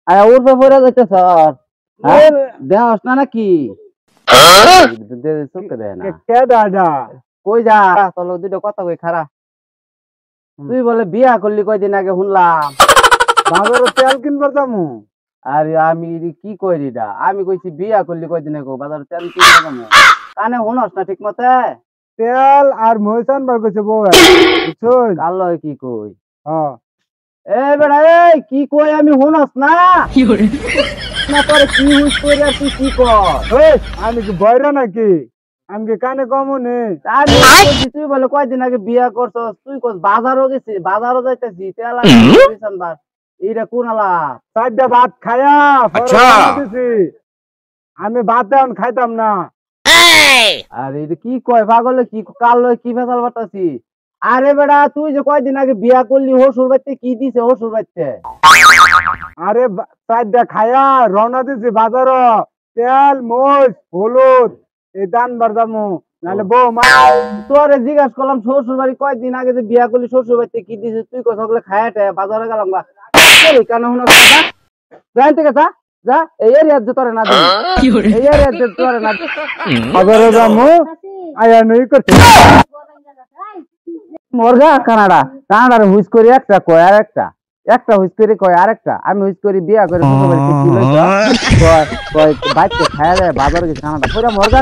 আরে ওর পরে যাইতে স্যার দেওয়াস না নাকি চোখে দেয় না কে দাদা কই যা চলো দুটো কথা কই খারা তুই বলে বিয়া করলি কয়দিন আগে শুনলাম বাজারে তেল কিনবার যামু। আরে আমি কি কইরি দা আমি কইছি বিয়া করলি কয়দিন আগে বাজারে তেল কিনে যাবো কানে শুনস না ঠিক মতে তেল আর মহিষ আনবার কইছে বউ বুঝছুন। কালো কি কই হ্যাঁ এ বেড়া এই কি কই আমি শুনস না না তোর কি হুইস কইরা তুই কি কর আমি কি বয়রা নাকি আমি কি কানে কমু নে। আমি কইছি তুই বলে কয়দিন আগে বিয়া করছস তুই কস বাজারও গেছি বাজারও যাইতেছি তেল আনবার বাস এইটা কোন আলা চারটা ভাত খায়া দিছি আমি ভাত এখন খাইতাম না। আরে এটা কি কয় পাগলে কি কাল কি ফেসাল বাতাসি আরে বেড়া তুই যে কয়দিন আগে বিয়া করলি হসুর বাড়িতে কি দিছে হসুর বাড়িতে আরে চারটা খায়া রওনা দিছি বাজার তেল মরিচ হলুদ এই দান বার যামু নাহলে বউ মা তোরে জিজ্ঞাসা করলাম শ্বশুর বাড়ি কয়দিন আগে যে বিয়া করলি শ্বশুর বাড়িতে কি দিছে তুই কস ওগুলো খায়াটে বাজারে গেলাম বা কেন শুনো জান থেকে যা যা এই এরিয়ার যে তোরে না দিই এই এরিয়ার যে তোরে না বাজারে যামু আয়া নই করতে মরগা কানাডার হুইস করি একটা কয় আর একটা হুইস করি কয় আরেকটা আমি হুইস করি বিয়া করে শ্বশুর বাড়িতে কি লইছ কয় কয় বাইতে খায়া যায় বাজারে গেছে কানাডা পুরা মরগা